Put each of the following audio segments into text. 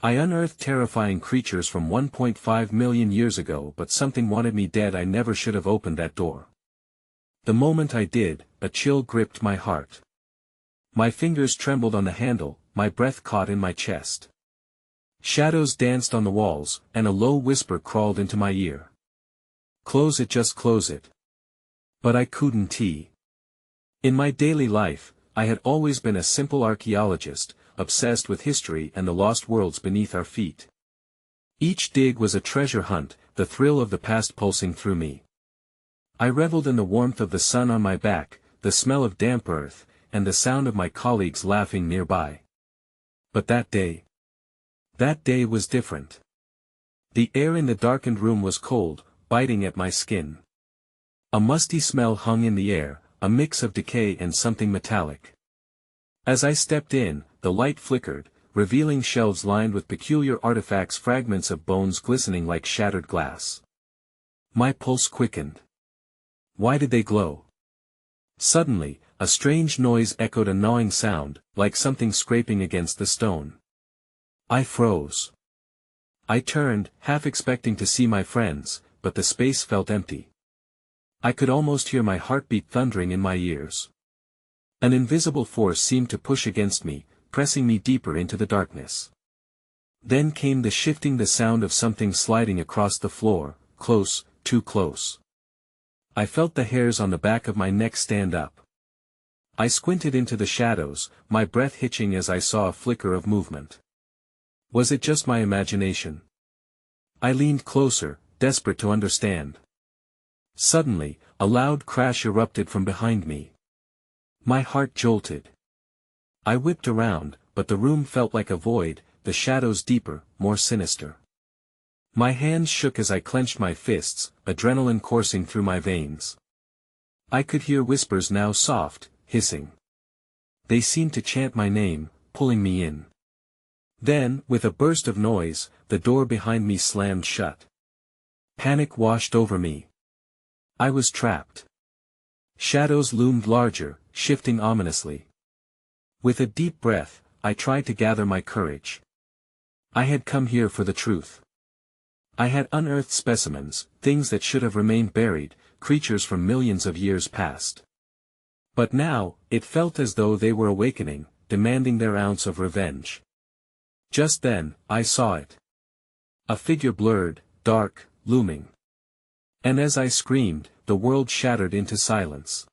I unearthed terrifying creatures from 1.5 million years ago, but something wanted me dead. I never should have opened that door. The moment I did, a chill gripped my heart. My fingers trembled on the handle, my breath caught in my chest. Shadows danced on the walls, and a low whisper crawled into my ear. "Close it, just close it." But I couldn't. In my daily life, I had always been a simple archaeologist, obsessed with history and the lost worlds beneath our feet. Each dig was a treasure hunt, the thrill of the past pulsing through me. I reveled in the warmth of the sun on my back, the smell of damp earth, and the sound of my colleagues laughing nearby. But that day was different. The air in the darkened room was cold, biting at my skin. A musty smell hung in the air, a mix of decay and something metallic. As I stepped in, the light flickered, revealing shelves lined with peculiar artifacts, fragments of bones glistening like shattered glass. My pulse quickened. Why did they glow? Suddenly, a strange noise echoed, a gnawing sound, like something scraping against the stone. I froze. I turned, half expecting to see my friends, but the space felt empty. I could almost hear my heartbeat thundering in my ears. An invisible force seemed to push against me, pressing me deeper into the darkness. Then came the sound of something sliding across the floor, close, too close. I felt the hairs on the back of my neck stand up. I squinted into the shadows, my breath hitching as I saw a flicker of movement. Was it just my imagination? I leaned closer, desperate to understand. Suddenly, a loud crash erupted from behind me. My heart jolted. I whipped around, but the room felt like a void, the shadows deeper, more sinister. My hands shook as I clenched my fists, adrenaline coursing through my veins. I could hear whispers, now soft, hissing. They seemed to chant my name, pulling me in. Then, with a burst of noise, the door behind me slammed shut. Panic washed over me. I was trapped. Shadows loomed larger, shifting ominously. With a deep breath, I tried to gather my courage. I had come here for the truth. I had unearthed specimens, things that should have remained buried, creatures from millions of years past. But now, it felt as though they were awakening, demanding their ounce of revenge. Just then, I saw it. A figure blurred, dark, looming. And as I screamed, the world shattered into silence.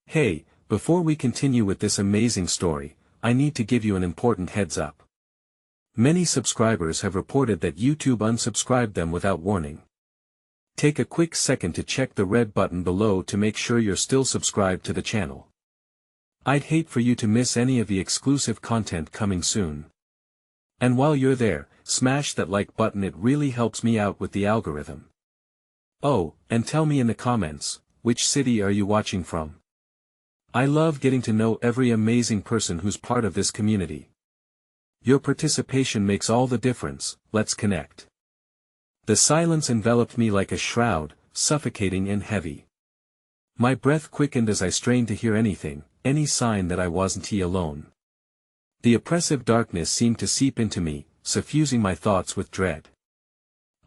Hey, before we continue with this amazing story, I need to give you an important heads up. Many subscribers have reported that YouTube unsubscribed them without warning. Take a quick second to check the red button below to make sure you're still subscribed to the channel. I'd hate for you to miss any of the exclusive content coming soon. And while you're there, smash that like button, it really helps me out with the algorithm. Oh, and tell me in the comments, which city are you watching from? I love getting to know every amazing person who's part of this community. Your participation makes all the difference. Let's connect. The silence enveloped me like a shroud, suffocating and heavy. My breath quickened as I strained to hear anything, any sign that I wasn't alone. The oppressive darkness seemed to seep into me, suffusing my thoughts with dread.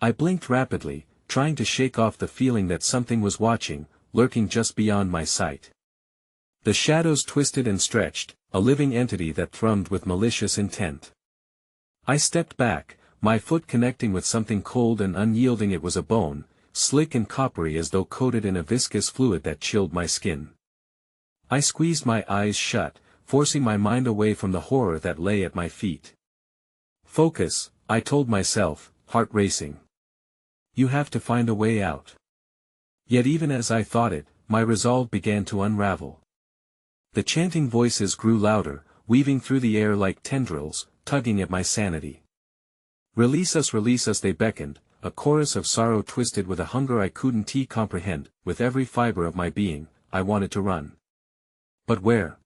I blinked rapidly, trying to shake off the feeling that something was watching, lurking just beyond my sight. The shadows twisted and stretched, a living entity that thrummed with malicious intent. I stepped back, my foot connecting with something cold and unyielding. It was a bone, slick and coppery as though coated in a viscous fluid that chilled my skin. I squeezed my eyes shut, forcing my mind away from the horror that lay at my feet. Focus, I told myself, heart racing. You have to find a way out. Yet even as I thought it, my resolve began to unravel. The chanting voices grew louder, weaving through the air like tendrils, tugging at my sanity. Release us, they beckoned, a chorus of sorrow twisted with a hunger I couldn't comprehend. With every fiber of my being, I wanted to run. But where?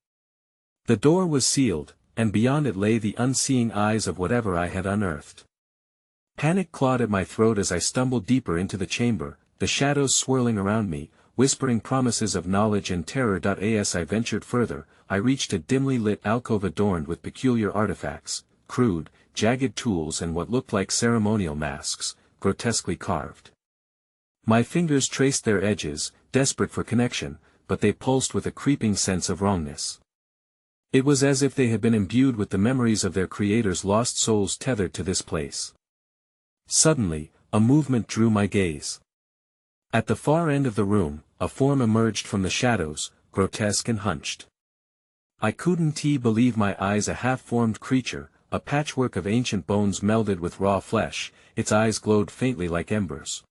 The door was sealed, and beyond it lay the unseeing eyes of whatever I had unearthed. Panic clawed at my throat as I stumbled deeper into the chamber, the shadows swirling around me, whispering promises of knowledge and terror. As I ventured further, I reached a dimly lit alcove adorned with peculiar artifacts, crude, jagged tools and what looked like ceremonial masks, grotesquely carved. My fingers traced their edges, desperate for connection, but they pulsed with a creeping sense of wrongness. It was as if they had been imbued with the memories of their creators' lost souls tethered to this place. Suddenly, a movement drew my gaze. At the far end of the room, a form emerged from the shadows, grotesque and hunched. I couldn't believe my eyes. A half-formed creature, a patchwork of ancient bones melded with raw flesh, its eyes glowed faintly like embers.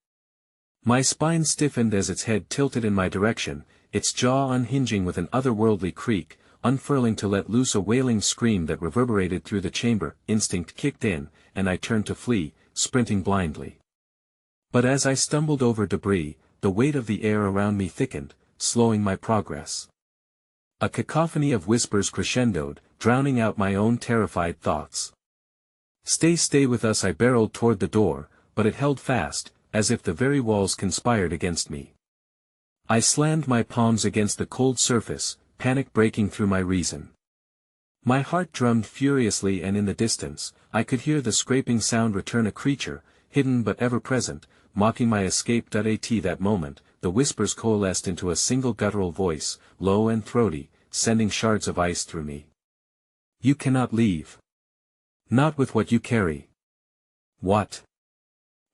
My spine stiffened as its head tilted in my direction, its jaw unhinging with an otherworldly creak, unfurling to let loose a wailing scream that reverberated through the chamber. Instinct kicked in, and I turned to flee, sprinting blindly. But as I stumbled over debris, the weight of the air around me thickened, slowing my progress. A cacophony of whispers crescendoed, drowning out my own terrified thoughts. Stay with us. I barreled toward the door, but it held fast, as if the very walls conspired against me. I slammed my palms against the cold surface, panic breaking through my reason. My heart drummed furiously, and in the distance, I could hear the scraping sound return. A creature, hidden but ever present, mocking my escape. At that moment, the whispers coalesced into a single guttural voice, low and throaty, sending shards of ice through me. You cannot leave. Not with what you carry. What?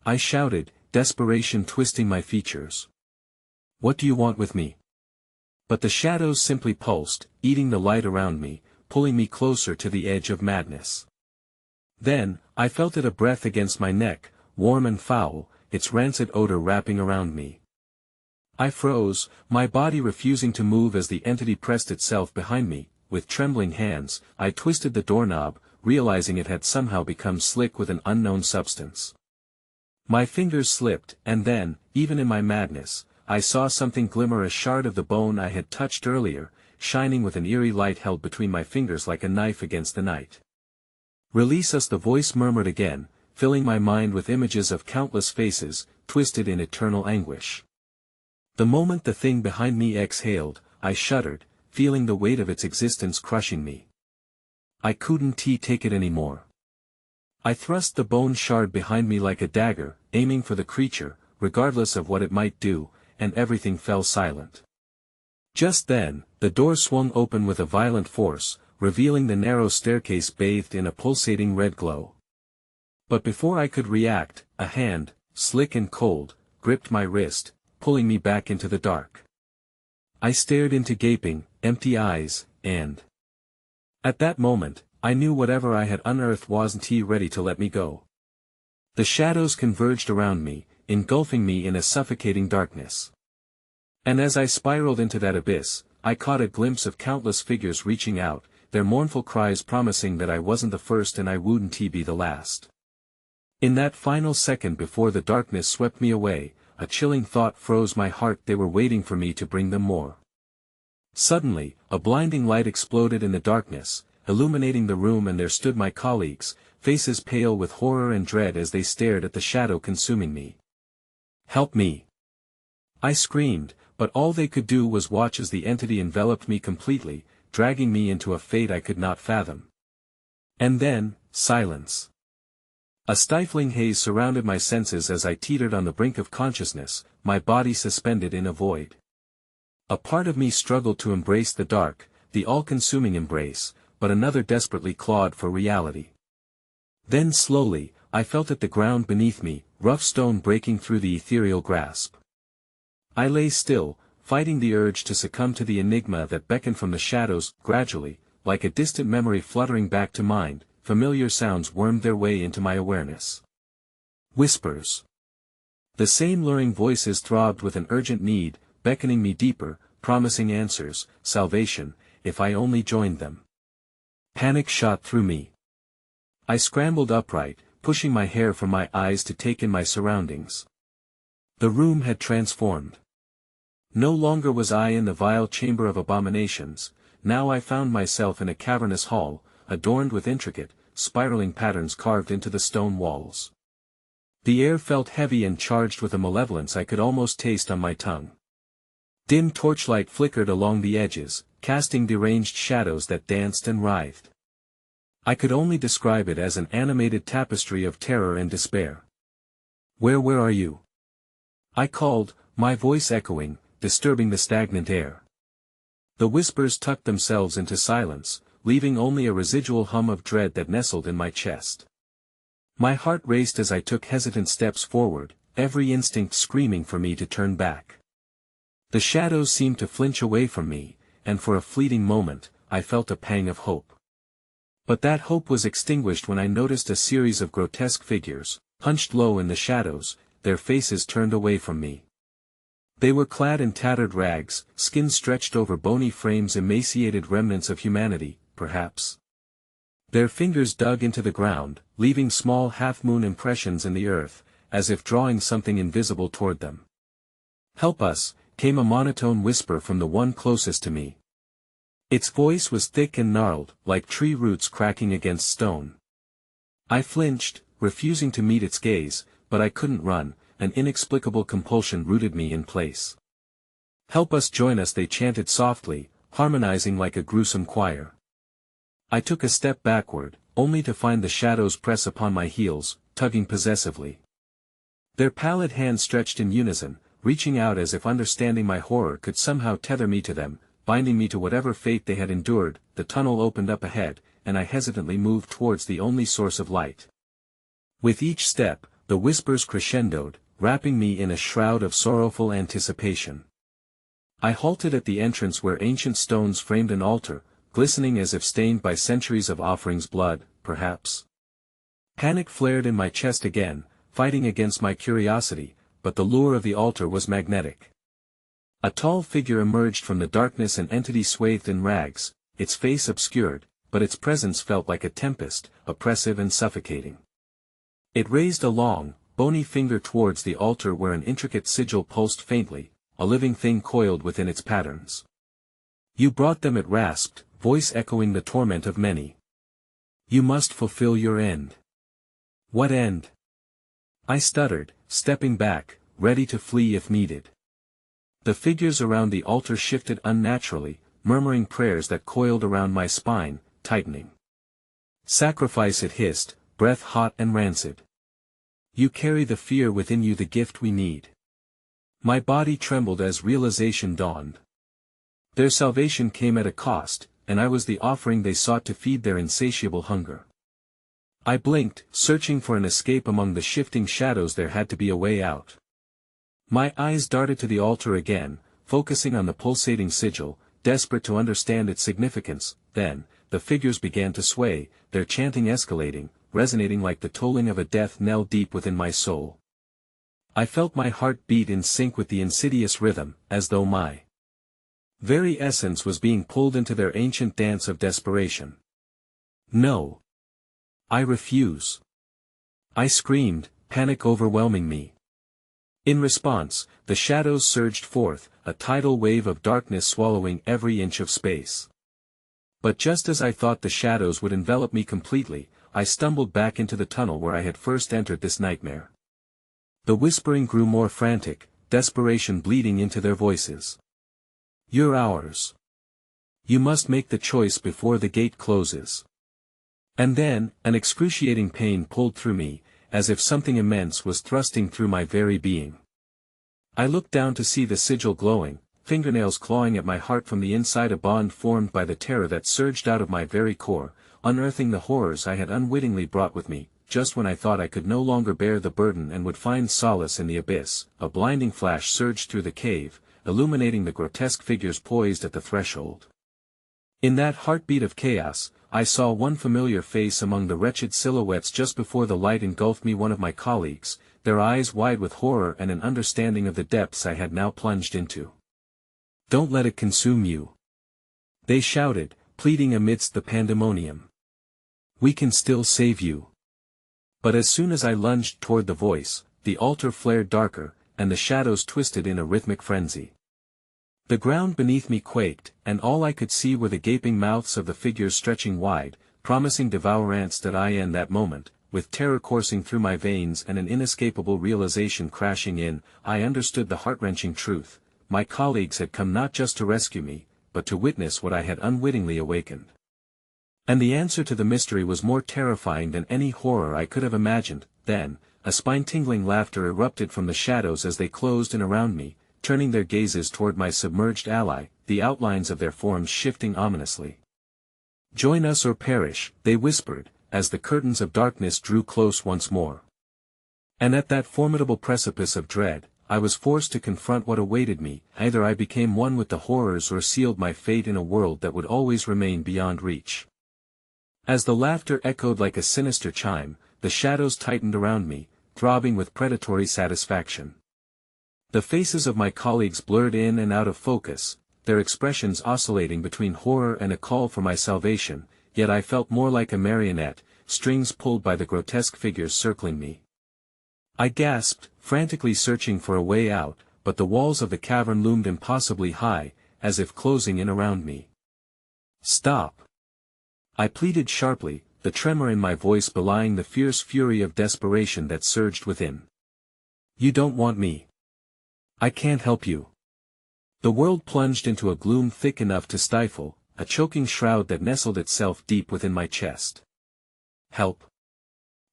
I shouted, desperation twisting my features. What do you want with me? But the shadows simply pulsed, eating the light around me, pulling me closer to the edge of madness. Then, I felt it, a breath against my neck, warm and foul, its rancid odor wrapping around me. I froze, my body refusing to move as the entity pressed itself behind me. With trembling hands, I twisted the doorknob, realizing it had somehow become slick with an unknown substance. My fingers slipped, and then, even in my madness, I saw something glimmer, a shard of the bone I had touched earlier, shining with an eerie light held between my fingers like a knife against the night. Release us, the voice murmured again, filling my mind with images of countless faces, twisted in eternal anguish. The moment the thing behind me exhaled, I shuddered, feeling the weight of its existence crushing me. I couldn't take it anymore. I thrust the bone shard behind me like a dagger, aiming for the creature, regardless of what it might do, and everything fell silent. Just then, the door swung open with a violent force, revealing the narrow staircase bathed in a pulsating red glow. But before I could react, a hand, slick and cold, gripped my wrist, pulling me back into the dark. I stared into gaping, empty eyes, and at that moment, I knew whatever I had unearthed wasn't ready to let me go. The shadows converged around me, engulfing me in a suffocating darkness. And as I spiraled into that abyss, I caught a glimpse of countless figures reaching out, their mournful cries promising that I wasn't the first and I wouldn't be the last. In that final second before the darkness swept me away, a chilling thought froze my heart. They were waiting for me to bring them more. Suddenly, a blinding light exploded in the darkness, illuminating the room, and there stood my colleagues, faces pale with horror and dread as they stared at the shadow consuming me. Help me! I screamed, but all they could do was watch as the entity enveloped me completely, dragging me into a fate I could not fathom. And then, silence. A stifling haze surrounded my senses as I teetered on the brink of consciousness, my body suspended in a void. A part of me struggled to embrace the dark, the all-consuming embrace, but another desperately clawed for reality. Then slowly, I felt at the ground beneath me, rough stone breaking through the ethereal grasp. I lay still, fighting the urge to succumb to the enigma that beckoned from the shadows. Gradually, like a distant memory fluttering back to mind, familiar sounds wormed their way into my awareness. Whispers. The same luring voices throbbed with an urgent need, beckoning me deeper, promising answers, salvation, if I only joined them. Panic shot through me. I scrambled upright, pushing my hair from my eyes to take in my surroundings. The room had transformed. No longer was I in the vile chamber of abominations, now I found myself in a cavernous hall, adorned with intricate, spiraling patterns carved into the stone walls. The air felt heavy and charged with a malevolence I could almost taste on my tongue. Dim torchlight flickered along the edges, casting deranged shadows that danced and writhed. I could only describe it as an animated tapestry of terror and despair. Where are you?" I called, my voice echoing, disturbing the stagnant air. The whispers tucked themselves into silence, leaving only a residual hum of dread that nestled in my chest. My heart raced as I took hesitant steps forward, every instinct screaming for me to turn back. The shadows seemed to flinch away from me, and for a fleeting moment, I felt a pang of hope. But that hope was extinguished when I noticed a series of grotesque figures, hunched low in the shadows, their faces turned away from me. They were clad in tattered rags, skin stretched over bony frames, emaciated remnants of humanity, perhaps. Their fingers dug into the ground, leaving small half-moon impressions in the earth, as if drawing something invisible toward them. "Help us," came a monotone whisper from the one closest to me. Its voice was thick and gnarled, like tree roots cracking against stone. I flinched, refusing to meet its gaze, but I couldn't run, an inexplicable compulsion rooted me in place. "Help us, join us," they chanted softly, harmonizing like a gruesome choir. I took a step backward, only to find the shadows press upon my heels, tugging possessively. Their pallid hands stretched in unison, reaching out as if understanding my horror could somehow tether me to them, binding me to whatever fate they had endured. The tunnel opened up ahead, and I hesitantly moved towards the only source of light. With each step, the whispers crescendoed, wrapping me in a shroud of sorrowful anticipation. I halted at the entrance where ancient stones framed an altar, glistening as if stained by centuries of offerings, blood, perhaps. Panic flared in my chest again, fighting against my curiosity, but the lure of the altar was magnetic. A tall figure emerged from the darkness, an entity swathed in rags, its face obscured, but its presence felt like a tempest, oppressive and suffocating. It raised a long, bony finger towards the altar where an intricate sigil pulsed faintly, a living thing coiled within its patterns. "You brought them," it rasped, voice echoing the torment of many. "You must fulfill your end." "What end?" I stuttered, stepping back, ready to flee if needed. The figures around the altar shifted unnaturally, murmuring prayers that coiled around my spine, tightening. "Sacrifice," it hissed, breath hot and rancid. "You carry the fear within you, the gift we need." My body trembled as realization dawned. Their salvation came at a cost, and I was the offering they sought to feed their insatiable hunger. I blinked, searching for an escape among the shifting shadows. There had to be a way out. My eyes darted to the altar again, focusing on the pulsating sigil, desperate to understand its significance. Then, the figures began to sway, their chanting escalating, resonating like the tolling of a death knell deep within my soul. I felt my heart beat in sync with the insidious rhythm, as though my very essence was being pulled into their ancient dance of desperation. "No. I refuse!" I screamed, panic overwhelming me. In response, the shadows surged forth, a tidal wave of darkness swallowing every inch of space. But just as I thought the shadows would envelop me completely, I stumbled back into the tunnel where I had first entered this nightmare. The whispering grew more frantic, desperation bleeding into their voices. "You're ours. You must make the choice before the gate closes." And then, an excruciating pain pulled through me, as if something immense was thrusting through my very being. I looked down to see the sigil glowing, fingernails clawing at my heart from the inside, a bond formed by the terror that surged out of my very core, unearthing the horrors I had unwittingly brought with me. Just when I thought I could no longer bear the burden and would find solace in the abyss, a blinding flash surged through the cave, illuminating the grotesque figures poised at the threshold. In that heartbeat of chaos, I saw one familiar face among the wretched silhouettes just before the light engulfed me, one of my colleagues, their eyes wide with horror and an understanding of the depths I had now plunged into. "Don't let it consume you," they shouted, pleading amidst the pandemonium. "We can still save you." But as soon as I lunged toward the voice, the altar flared darker, and the shadows twisted in a rhythmic frenzy. The ground beneath me quaked, and all I could see were the gaping mouths of the figures stretching wide, promising devourance. That I, in that moment, with terror coursing through my veins and an inescapable realization crashing in, I understood the heart-wrenching truth. My colleagues had come not just to rescue me, but to witness what I had unwittingly awakened. And the answer to the mystery was more terrifying than any horror I could have imagined. Then, a spine-tingling laughter erupted from the shadows as they closed in around me, turning their gazes toward my submerged ally, the outlines of their forms shifting ominously. "Join us or perish," they whispered, as the curtains of darkness drew close once more. And at that formidable precipice of dread, I was forced to confront what awaited me. Either I became one with the horrors or sealed my fate in a world that would always remain beyond reach. As the laughter echoed like a sinister chime, the shadows tightened around me, throbbing with predatory satisfaction. The faces of my colleagues blurred in and out of focus, their expressions oscillating between horror and a call for my salvation, yet I felt more like a marionette, strings pulled by the grotesque figures circling me. I gasped, frantically searching for a way out, but the walls of the cavern loomed impossibly high, as if closing in around me. "Stop!" I pleaded sharply, the tremor in my voice belying the fierce fury of desperation that surged within. "You don't want me. I can't help you." The world plunged into a gloom thick enough to stifle, a choking shroud that nestled itself deep within my chest. "Help!"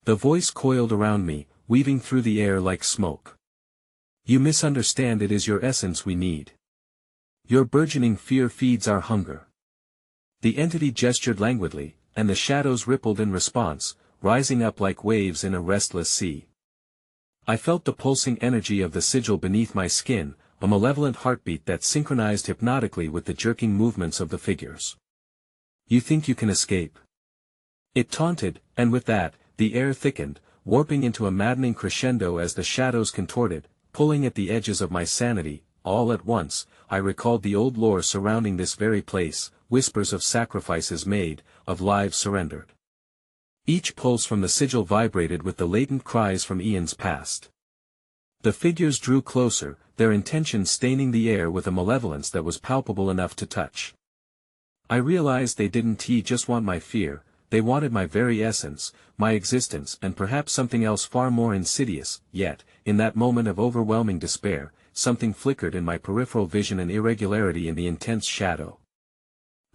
The voice coiled around me, weaving through the air like smoke. "You misunderstand. It is your essence we need. Your burgeoning fear feeds our hunger." The entity gestured languidly, and the shadows rippled in response, rising up like waves in a restless sea. I felt the pulsing energy of the sigil beneath my skin, a malevolent heartbeat that synchronized hypnotically with the jerking movements of the figures. "You think you can escape?" it taunted, and with that, the air thickened, warping into a maddening crescendo as the shadows contorted, pulling at the edges of my sanity. All at once, I recalled the old lore surrounding this very place, whispers of sacrifices made, of lives surrendered. Each pulse from the sigil vibrated with the latent cries from eons past. The figures drew closer, their intentions staining the air with a malevolence that was palpable enough to touch. I realized they didn't just want my fear, they wanted my very essence, my existence, and perhaps something else far more insidious. Yet, in that moment of overwhelming despair, something flickered in my peripheral vision, an irregularity in the intense shadow.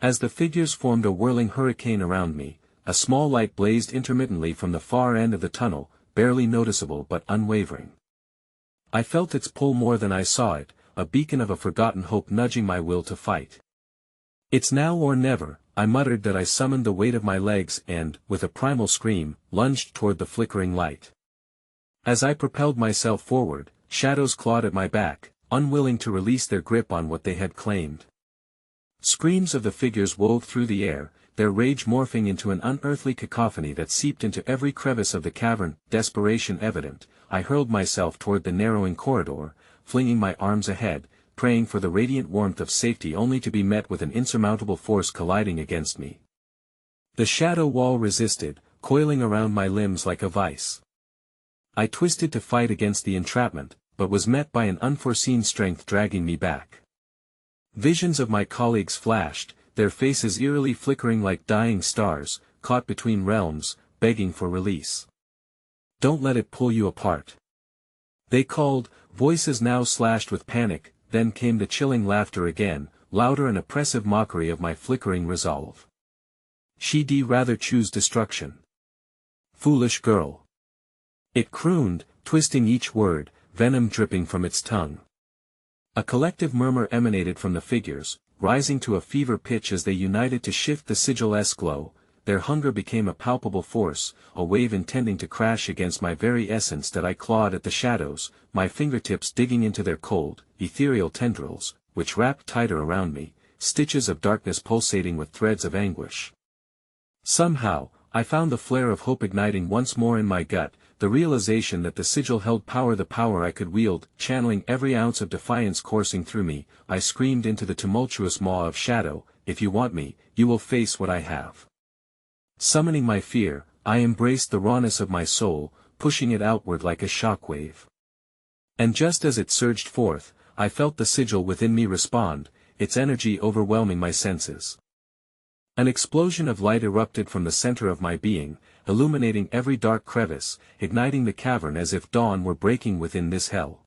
As the figures formed a whirling hurricane around me, a small light blazed intermittently from the far end of the tunnel, barely noticeable but unwavering. I felt its pull more than I saw it, a beacon of a forgotten hope nudging my will to fight. "It's now or never," I muttered. That I summoned the weight of my legs and, with a primal scream, lunged toward the flickering light. As I propelled myself forward, shadows clawed at my back, unwilling to release their grip on what they had claimed. Screams of the figures wove through the air, their rage morphing into an unearthly cacophony that seeped into every crevice of the cavern. Desperation evident, I hurled myself toward the narrowing corridor, flinging my arms ahead, praying for the radiant warmth of safety, only to be met with an insurmountable force colliding against me. The shadow wall resisted, coiling around my limbs like a vice. I twisted to fight against the entrapment, but was met by an unforeseen strength dragging me back. Visions of my colleagues flashed, their faces eerily flickering like dying stars, caught between realms, begging for release. "Don't let it pull you apart," they called, voices now slashed with panic. Then came the chilling laughter again, louder, an oppressive mockery of my flickering resolve. "She'd rather choose destruction. Foolish girl," it crooned, twisting each word, venom dripping from its tongue. A collective murmur emanated from the figures, rising to a fever pitch as they united to shift the sigil-esque glow. Their hunger became a palpable force, a wave intending to crash against my very essence. That I clawed at the shadows, my fingertips digging into their cold, ethereal tendrils, which wrapped tighter around me, stitches of darkness pulsating with threads of anguish. Somehow, I found the flare of hope igniting once more in my gut, the realization that the sigil held power, the power I could wield. Channeling every ounce of defiance coursing through me, I screamed into the tumultuous maw of shadow, "If you want me, you will face what I have." Summoning my fear, I embraced the rawness of my soul, pushing it outward like a shockwave. And just as it surged forth, I felt the sigil within me respond, its energy overwhelming my senses. An explosion of light erupted from the center of my being, illuminating every dark crevice, igniting the cavern as if dawn were breaking within this hell.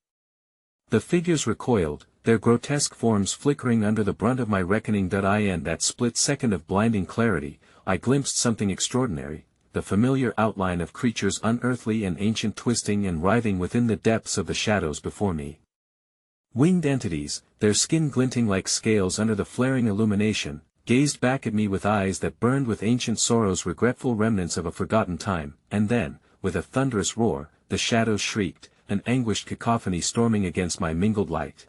The figures recoiled, their grotesque forms flickering under the brunt of my reckoning. In that split second of blinding clarity, I glimpsed something extraordinary, the familiar outline of creatures unearthly and ancient twisting and writhing within the depths of the shadows before me. Winged entities, their skin glinting like scales under the flaring illumination, gazed back at me with eyes that burned with ancient sorrow's regretful remnants of a forgotten time, and then, with a thunderous roar, the shadows shrieked, an anguished cacophony storming against my mingled light.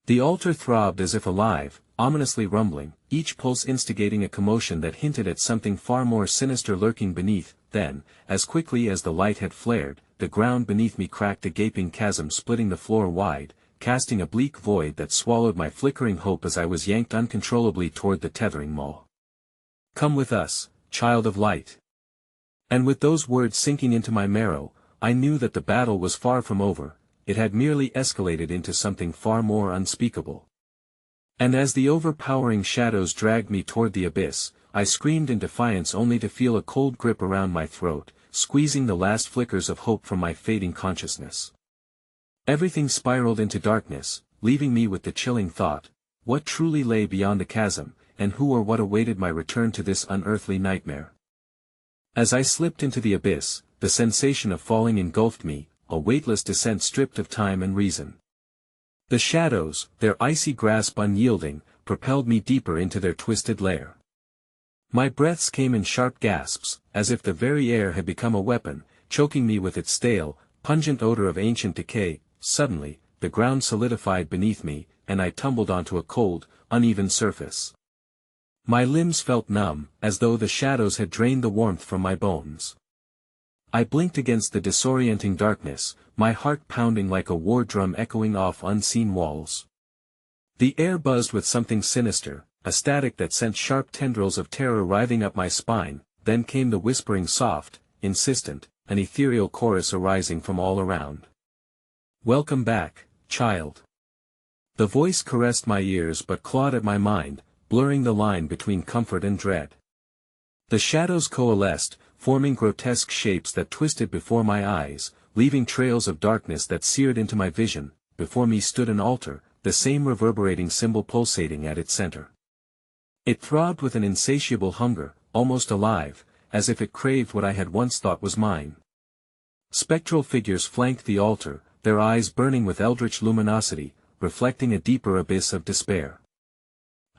The altar throbbed as if alive, ominously rumbling, each pulse instigating a commotion that hinted at something far more sinister lurking beneath. Then, as quickly as the light had flared, the ground beneath me cracked, a gaping chasm splitting the floor wide, casting a bleak void that swallowed my flickering hope as I was yanked uncontrollably toward the tethering maw. "Come with us, child of light." And with those words sinking into my marrow, I knew that the battle was far from over, it had merely escalated into something far more unspeakable. And as the overpowering shadows dragged me toward the abyss, I screamed in defiance only to feel a cold grip around my throat, squeezing the last flickers of hope from my fading consciousness. Everything spiraled into darkness, leaving me with the chilling thought, what truly lay beyond the chasm, and who or what awaited my return to this unearthly nightmare? As I slipped into the abyss, the sensation of falling engulfed me, a weightless descent stripped of time and reason. The shadows, their icy grasp unyielding, propelled me deeper into their twisted lair. My breaths came in sharp gasps, as if the very air had become a weapon, choking me with its stale, pungent odor of ancient decay. Suddenly, the ground solidified beneath me, and I tumbled onto a cold, uneven surface. My limbs felt numb, as though the shadows had drained the warmth from my bones. I blinked against the disorienting darkness, my heart pounding like a war drum echoing off unseen walls. The air buzzed with something sinister, a static that sent sharp tendrils of terror writhing up my spine. Then came the whispering, soft, insistent, an ethereal chorus arising from all around. "Welcome back, child." The voice caressed my ears but clawed at my mind, blurring the line between comfort and dread. The shadows coalesced, forming grotesque shapes that twisted before my eyes, leaving trails of darkness that seared into my vision. Before me stood an altar, the same reverberating symbol pulsating at its center. It throbbed with an insatiable hunger, almost alive, as if it craved what I had once thought was mine. Spectral figures flanked the altar, their eyes burning with eldritch luminosity, reflecting a deeper abyss of despair.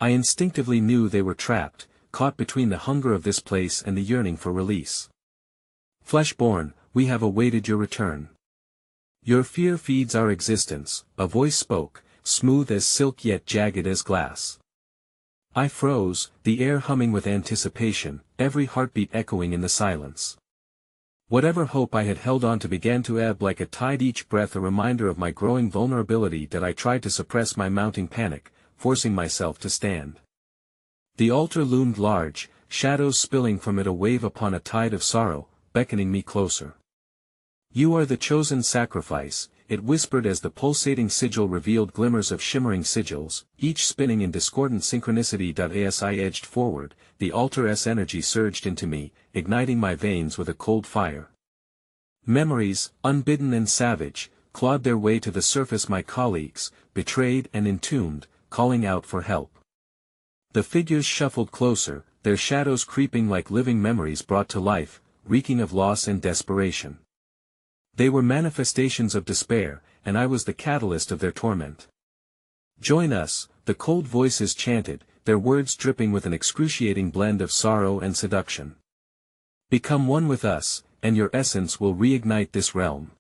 I instinctively knew they were trapped, caught between the hunger of this place and the yearning for release. "Fleshborn, we have awaited your return. Your fear feeds our existence," a voice spoke, smooth as silk yet jagged as glass. I froze, the air humming with anticipation, every heartbeat echoing in the silence. Whatever hope I had held on to began to ebb like a tide, each breath a reminder of my growing vulnerability that I tried to suppress my mounting panic, forcing myself to stand. The altar loomed large, shadows spilling from it a wave upon a tide of sorrow, beckoning me closer. "You are the chosen sacrifice," it whispered as the pulsating sigil revealed glimmers of shimmering sigils, each spinning in discordant synchronicity. As I edged forward, the altar's energy surged into me, igniting my veins with a cold fire. Memories, unbidden and savage, clawed their way to the surface, my colleagues, betrayed and entombed, calling out for help. The figures shuffled closer, their shadows creeping like living memories brought to life, reeking of loss and desperation. They were manifestations of despair, and I was the catalyst of their torment. "Join us," the cold voices chanted, their words dripping with an excruciating blend of sorrow and seduction. "Become one with us, and your essence will reignite this realm."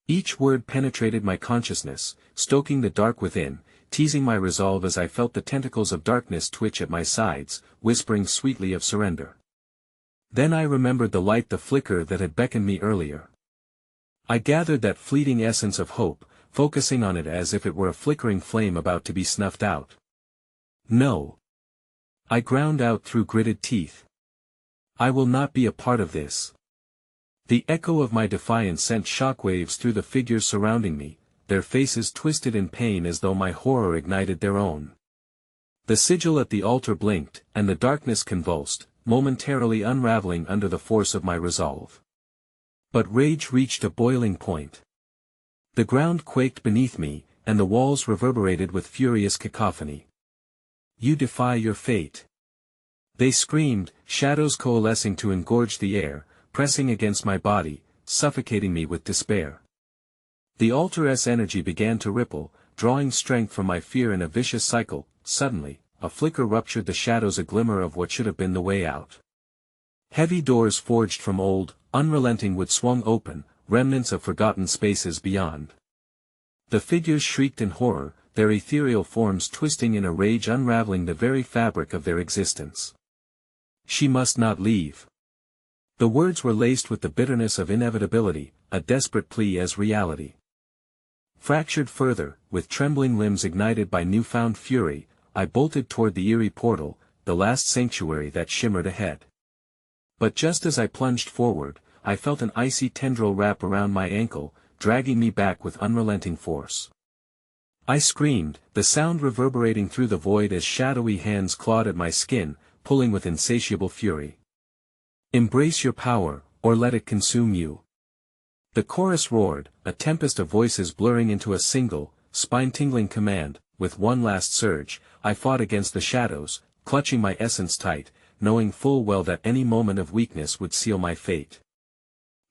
Each word penetrated my consciousness, stoking the dark within, teasing my resolve as I felt the tentacles of darkness twitch at my sides, whispering sweetly of surrender. Then I remembered the light, the flicker that had beckoned me earlier. I gathered that fleeting essence of hope, focusing on it as if it were a flickering flame about to be snuffed out. "No." I ground out through gritted teeth. "I will not be a part of this." The echo of my defiance sent shockwaves through the figures surrounding me, their faces twisted in pain as though my horror ignited their own. The sigil at the altar blinked, and the darkness convulsed, momentarily unraveling under the force of my resolve. But rage reached a boiling point. The ground quaked beneath me, and the walls reverberated with furious cacophony. "You defy your fate." They screamed, shadows coalescing to engorge the air, pressing against my body, suffocating me with despair. The altar's energy began to ripple, drawing strength from my fear in a vicious cycle. Suddenly, a flicker ruptured the shadows, a glimmer of what should have been the way out. Heavy doors forged from old, unrelenting wood swung open, remnants of forgotten spaces beyond. The figures shrieked in horror, their ethereal forms twisting in a rage, unraveling the very fabric of their existence. She must not leave. The words were laced with the bitterness of inevitability, a desperate plea as reality. Fractured further, with trembling limbs ignited by newfound fury, I bolted toward the eerie portal, the last sanctuary that shimmered ahead. But just as I plunged forward, I felt an icy tendril wrap around my ankle, dragging me back with unrelenting force. I screamed, the sound reverberating through the void as shadowy hands clawed at my skin, pulling with insatiable fury. Embrace your power, or let it consume you. The chorus roared, a tempest of voices blurring into a single, spine-tingling command. With one last surge, I fought against the shadows, clutching my essence tight, knowing full well that any moment of weakness would seal my fate.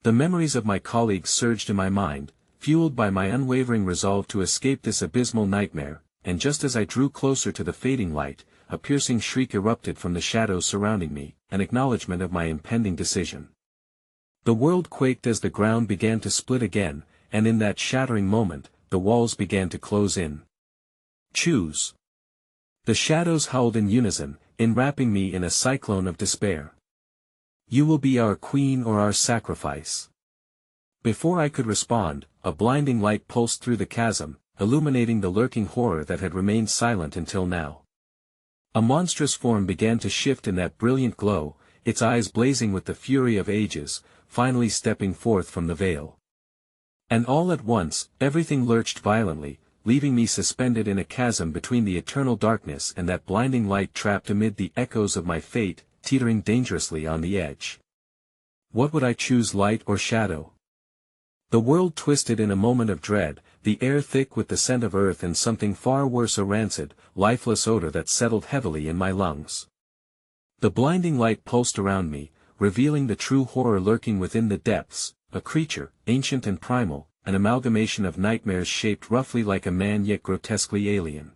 The memories of my colleagues surged in my mind, fueled by my unwavering resolve to escape this abysmal nightmare, and just as I drew closer to the fading light, a piercing shriek erupted from the shadows surrounding me, an acknowledgement of my impending decision. The world quaked as the ground began to split again, and in that shattering moment, the walls began to close in. Choose. The shadows howled in unison, enwrapping me in a cyclone of despair. You will be our queen or our sacrifice. Before I could respond, a blinding light pulsed through the chasm, illuminating the lurking horror that had remained silent until now. A monstrous form began to shift in that brilliant glow, its eyes blazing with the fury of ages, finally stepping forth from the veil. And all at once, everything lurched violently, leaving me suspended in a chasm between the eternal darkness and that blinding light, trapped amid the echoes of my fate, teetering dangerously on the edge. What would I choose, light or shadow? The world twisted in a moment of dread, the air thick with the scent of earth and something far worse, a rancid, lifeless odor that settled heavily in my lungs. The blinding light pulsed around me, revealing the true horror lurking within the depths, a creature, ancient and primal, an amalgamation of nightmares shaped roughly like a man yet grotesquely alien.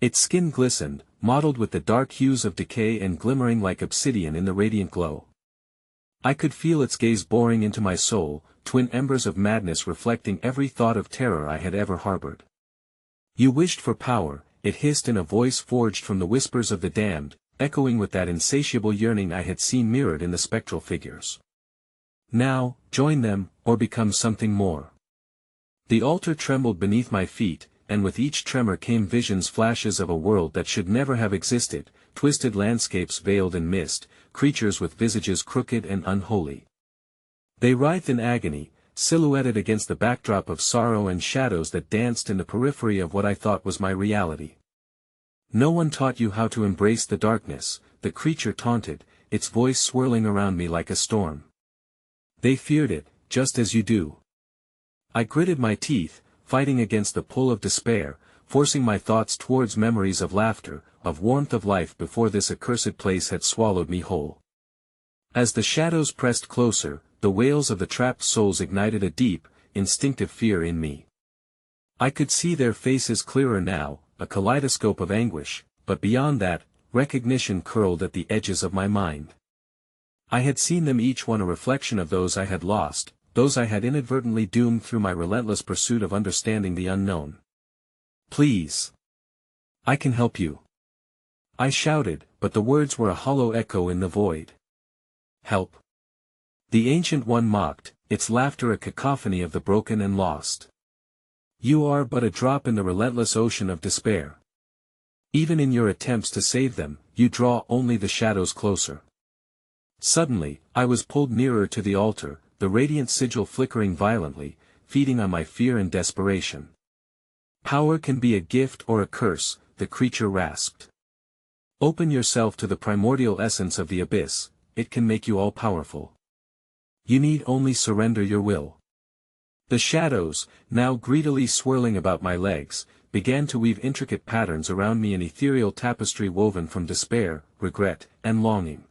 Its skin glistened, mottled with the dark hues of decay and glimmering like obsidian in the radiant glow. I could feel its gaze boring into my soul, twin embers of madness reflecting every thought of terror I had ever harbored. You wished for power, it hissed in a voice forged from the whispers of the damned, echoing with that insatiable yearning I had seen mirrored in the spectral figures. Now, join them, or become something more. The altar trembled beneath my feet, and with each tremor came visions, flashes of a world that should never have existed, twisted landscapes veiled in mist, creatures with visages crooked and unholy. They writhed in agony, silhouetted against the backdrop of sorrow and shadows that danced in the periphery of what I thought was my reality. No one taught you how to embrace the darkness, the creature taunted, its voice swirling around me like a storm. They feared it, just as you do. I gritted my teeth, fighting against the pull of despair, forcing my thoughts towards memories of laughter, of warmth, of life before this accursed place had swallowed me whole. As the shadows pressed closer, the wails of the trapped souls ignited a deep, instinctive fear in me. I could see their faces clearer now, a kaleidoscope of anguish, but beyond that, recognition curled at the edges of my mind. I had seen them, each one a reflection of those I had lost, those I had inadvertently doomed through my relentless pursuit of understanding the unknown. Please. I can help you. I shouted, but the words were a hollow echo in the void. Help. The Ancient One mocked, its laughter a cacophony of the broken and lost. You are but a drop in the relentless ocean of despair. Even in your attempts to save them, you draw only the shadows closer. Suddenly, I was pulled nearer to the altar, the radiant sigil flickering violently, feeding on my fear and desperation. Power can be a gift or a curse, the creature rasped. Open yourself to the primordial essence of the abyss, it can make you all-powerful. You need only surrender your will. The shadows, now greedily swirling about my legs, began to weave intricate patterns around me, an ethereal tapestry woven from despair, regret, and longing.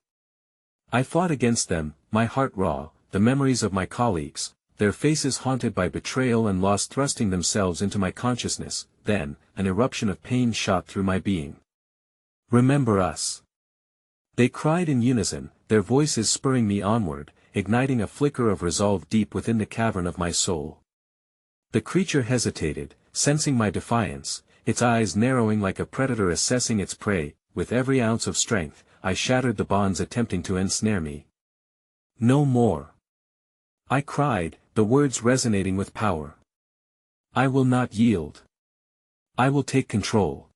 I fought against them, my heart raw, the memories of my colleagues, their faces haunted by betrayal and loss thrusting themselves into my consciousness. Then, an eruption of pain shot through my being. "Remember us!" They cried in unison, their voices spurring me onward, igniting a flicker of resolve deep within the cavern of my soul. The creature hesitated, sensing my defiance, its eyes narrowing like a predator assessing its prey. With every ounce of strength, I shattered the bonds attempting to ensnare me. "No more!" I cried, the words resonating with power. "I will not yield. I will take control."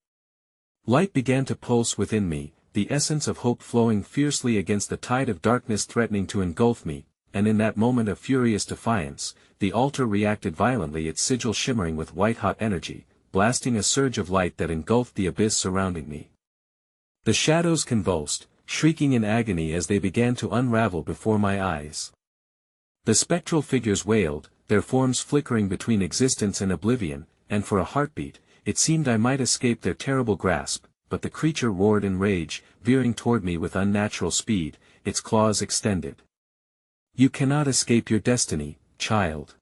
Light began to pulse within me, the essence of hope flowing fiercely against the tide of darkness threatening to engulf me, and in that moment of furious defiance, the altar reacted violently, its sigil shimmering with white-hot energy, blasting a surge of light that engulfed the abyss surrounding me. The shadows convulsed, shrieking in agony as they began to unravel before my eyes. The spectral figures wailed, their forms flickering between existence and oblivion, and for a heartbeat, it seemed I might escape their terrible grasp, but the creature roared in rage, veering toward me with unnatural speed, its claws extended. "You cannot escape your destiny, child."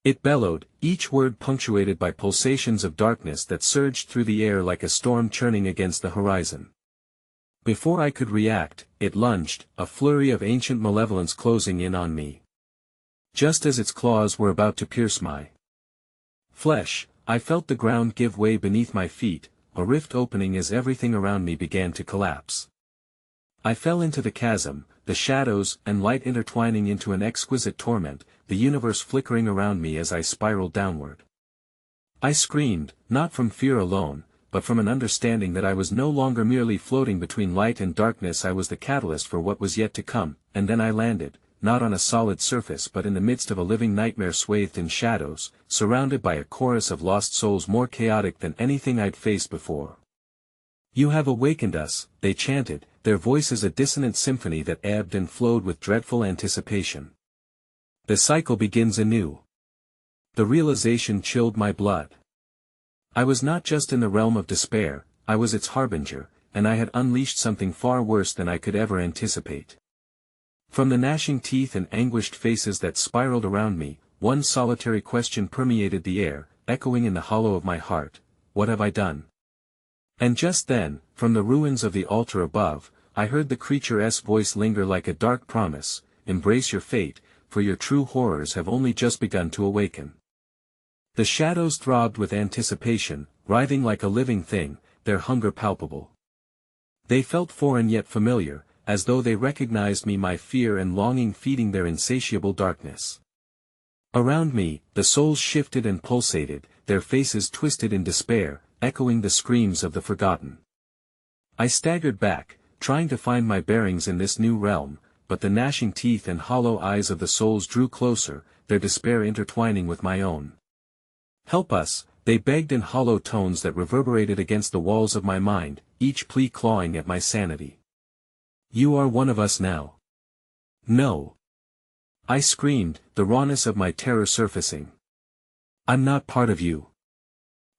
It bellowed, each word punctuated by pulsations of darkness that surged through the air like a storm churning against the horizon. Before I could react, it lunged, a flurry of ancient malevolence closing in on me. Just as its claws were about to pierce my flesh, I felt the ground give way beneath my feet, a rift opening as everything around me began to collapse. I fell into the chasm, the shadows and light intertwining into an exquisite torment, the universe flickering around me as I spiraled downward. I screamed, not from fear alone, but from an understanding that I was no longer merely floating between light and darkness. I was the catalyst for what was yet to come, and then I landed, not on a solid surface but in the midst of a living nightmare swathed in shadows, surrounded by a chorus of lost souls more chaotic than anything I'd faced before. "You have awakened us," they chanted, their voices a dissonant symphony that ebbed and flowed with dreadful anticipation. The cycle begins anew. The realization chilled my blood. I was not just in the realm of despair, I was its harbinger, and I had unleashed something far worse than I could ever anticipate. From the gnashing teeth and anguished faces that spiraled around me, one solitary question permeated the air, echoing in the hollow of my heart: "What have I done?" And just then, from the ruins of the altar above, I heard the creature's voice linger like a dark promise: "Embrace your fate, for your true horrors have only just begun to awaken." The shadows throbbed with anticipation, writhing like a living thing, their hunger palpable. They felt foreign yet familiar, as though they recognized me, my fear and longing feeding their insatiable darkness. Around me, the souls shifted and pulsated, their faces twisted in despair, echoing the screams of the forgotten. I staggered back, trying to find my bearings in this new realm, but the gnashing teeth and hollow eyes of the souls drew closer, their despair intertwining with my own. "Help us," they begged in hollow tones that reverberated against the walls of my mind, each plea clawing at my sanity. "You are one of us now." "No." I screamed, the rawness of my terror surfacing. "I'm not part of you."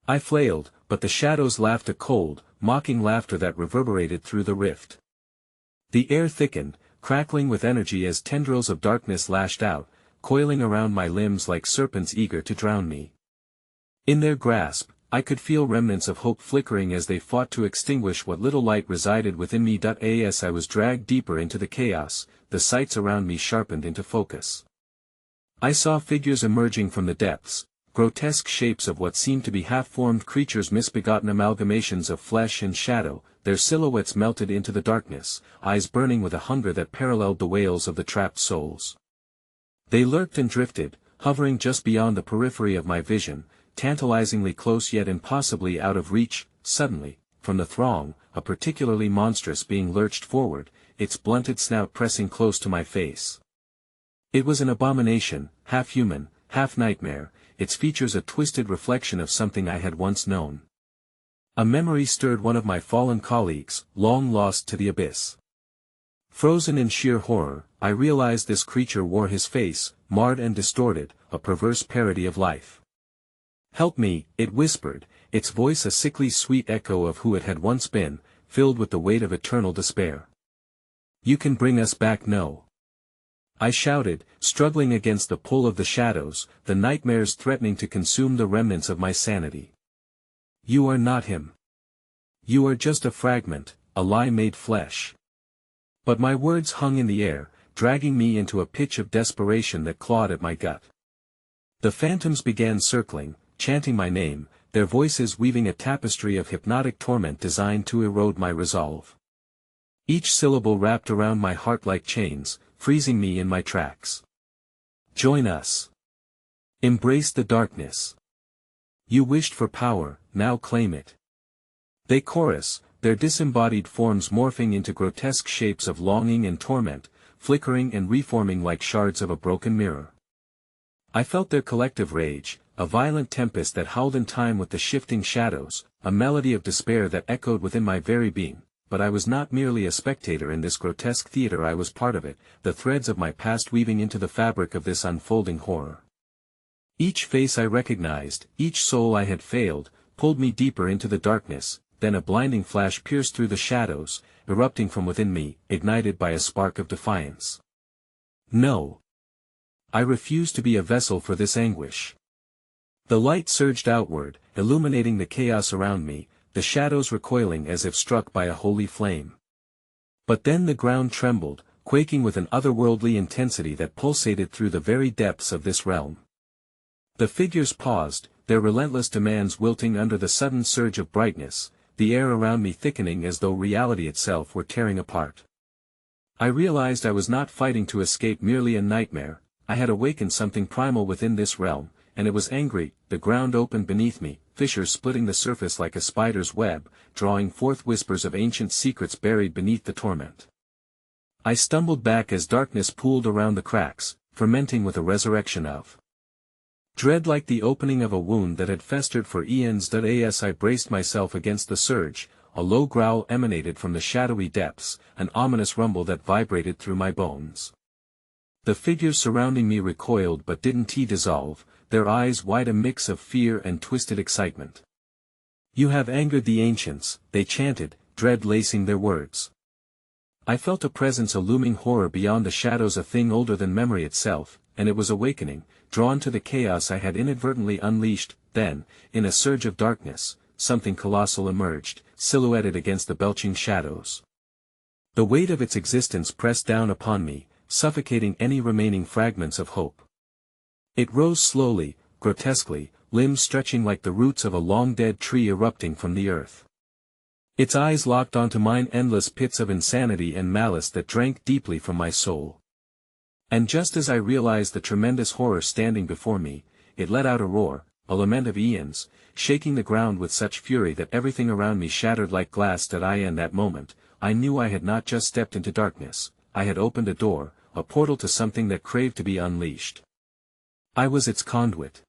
I flailed, but the shadows laughed a cold, mocking laughter that reverberated through the rift. The air thickened, crackling with energy as tendrils of darkness lashed out, coiling around my limbs like serpents eager to drown me. In their grasp, I could feel remnants of hope flickering as they fought to extinguish what little light resided within me. As I was dragged deeper into the chaos, the sights around me sharpened into focus. I saw figures emerging from the depths, grotesque shapes of what seemed to be half-formed creatures, misbegotten amalgamations of flesh and shadow, their silhouettes melted into the darkness, eyes burning with a hunger that paralleled the wails of the trapped souls. They lurked and drifted, hovering just beyond the periphery of my vision, tantalizingly close yet impossibly out of reach. Suddenly, from the throng, a particularly monstrous being lurched forward, its blunted snout pressing close to my face. It was an abomination, half human, half nightmare, its features a twisted reflection of something I had once known. A memory stirred, one of my fallen colleagues, long lost to the abyss. Frozen in sheer horror, I realized this creature wore his face, marred and distorted, a perverse parody of life. "Help me," it whispered, its voice a sickly sweet echo of who it had once been, filled with the weight of eternal despair. You can bring us back, no? I shouted, struggling against the pull of the shadows, the nightmares threatening to consume the remnants of my sanity. You are not him. You are just a fragment, a lie made flesh. But my words hung in the air, dragging me into a pitch of desperation that clawed at my gut. The phantoms began circling, chanting my name, their voices weaving a tapestry of hypnotic torment designed to erode my resolve. Each syllable wrapped around my heart like chains, freezing me in my tracks. Join us. Embrace the darkness. You wished for power, now claim it. They chorus, their disembodied forms morphing into grotesque shapes of longing and torment, flickering and reforming like shards of a broken mirror. I felt their collective rage, a violent tempest that howled in time with the shifting shadows, a melody of despair that echoed within my very being. But I was not merely a spectator in this grotesque theater, I was part of it, the threads of my past weaving into the fabric of this unfolding horror. Each face I recognized, each soul I had failed, pulled me deeper into the darkness, then a blinding flash pierced through the shadows, erupting from within me, ignited by a spark of defiance. No. I refuse to be a vessel for this anguish. The light surged outward, illuminating the chaos around me, the shadows recoiling as if struck by a holy flame. But then the ground trembled, quaking with an otherworldly intensity that pulsated through the very depths of this realm. The figures paused, their relentless demands wilting under the sudden surge of brightness, the air around me thickening as though reality itself were tearing apart. I realized I was not fighting to escape merely a nightmare, I had awakened something primal within this realm, and it was angry. The ground opened beneath me, fissures splitting the surface like a spider's web, drawing forth whispers of ancient secrets buried beneath the torment. I stumbled back as darkness pooled around the cracks, fermenting with a resurrection of dread like the opening of a wound that had festered for eons. As I braced myself against the surge, a low growl emanated from the shadowy depths, an ominous rumble that vibrated through my bones. The figures surrounding me recoiled but didn't dissolve, their eyes wide a mix of fear and twisted excitement. You have angered the ancients, they chanted, dread lacing their words. I felt a presence, a looming horror beyond the shadows, a thing older than memory itself, and it was awakening, drawn to the chaos I had inadvertently unleashed. Then, in a surge of darkness, something colossal emerged, silhouetted against the belching shadows. The weight of its existence pressed down upon me, suffocating any remaining fragments of hope. It rose slowly, grotesquely, limbs stretching like the roots of a long-dead tree erupting from the earth. Its eyes locked onto mine, endless pits of insanity and malice that drank deeply from my soul. And just as I realized the tremendous horror standing before me, it let out a roar, a lament of eons, shaking the ground with such fury that everything around me shattered like glass. In that moment, I knew I had not just stepped into darkness, I had opened a door, a portal to something that craved to be unleashed. I was its conduit.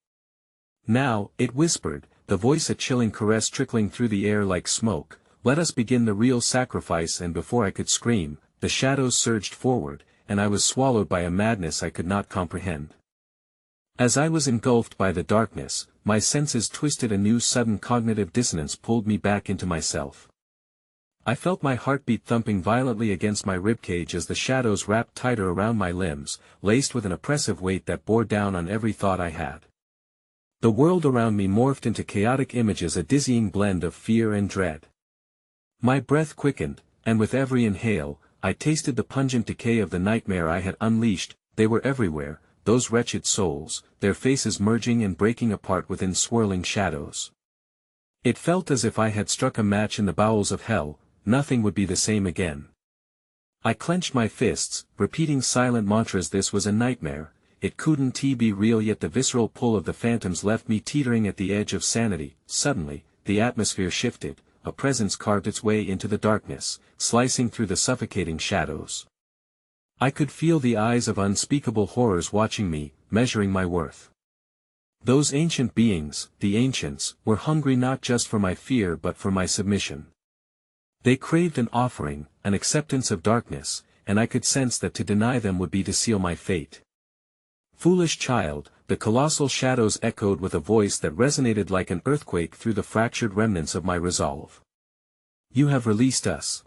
Now, it whispered, the voice a chilling caress trickling through the air like smoke, let us begin the real sacrifice. And before I could scream, the shadows surged forward, and I was swallowed by a madness I could not comprehend. As I was engulfed by the darkness, my senses twisted, a new sudden cognitive dissonance pulled me back into myself. I felt my heartbeat thumping violently against my ribcage as the shadows wrapped tighter around my limbs, laced with an oppressive weight that bore down on every thought I had. The world around me morphed into chaotic images, a dizzying blend of fear and dread. My breath quickened, and with every inhale, I tasted the pungent decay of the nightmare I had unleashed. They were everywhere, those wretched souls, their faces merging and breaking apart within swirling shadows. It felt as if I had struck a match in the bowels of hell. Nothing would be the same again. I clenched my fists, repeating silent mantras. This was a nightmare, it couldn't be real, yet the visceral pull of the phantoms left me teetering at the edge of sanity. Suddenly, the atmosphere shifted, a presence carved its way into the darkness, slicing through the suffocating shadows. I could feel the eyes of unspeakable horrors watching me, measuring my worth. Those ancient beings, the ancients, were hungry not just for my fear but for my submission. They craved an offering, an acceptance of darkness, and I could sense that to deny them would be to seal my fate. Foolish child, the colossal shadows echoed with a voice that resonated like an earthquake through the fractured remnants of my resolve. You have released us.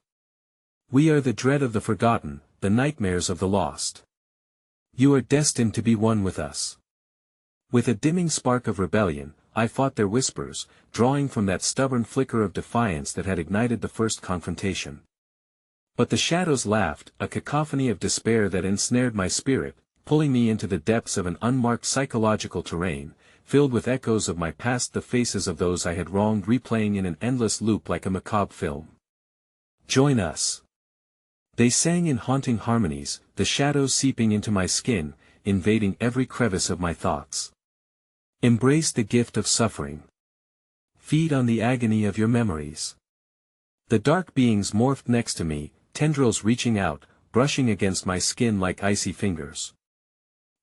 We are the dread of the forgotten, the nightmares of the lost. You are destined to be one with us. With a dimming spark of rebellion, I fought their whispers, drawing from that stubborn flicker of defiance that had ignited the first confrontation. But the shadows laughed, a cacophony of despair that ensnared my spirit, pulling me into the depths of an unmarked psychological terrain, filled with echoes of my past, the faces of those I had wronged replaying in an endless loop like a macabre film. Join us. They sang in haunting harmonies, the shadows seeping into my skin, invading every crevice of my thoughts. Embrace the gift of suffering. Feed on the agony of your memories. The dark beings morphed next to me, tendrils reaching out, brushing against my skin like icy fingers.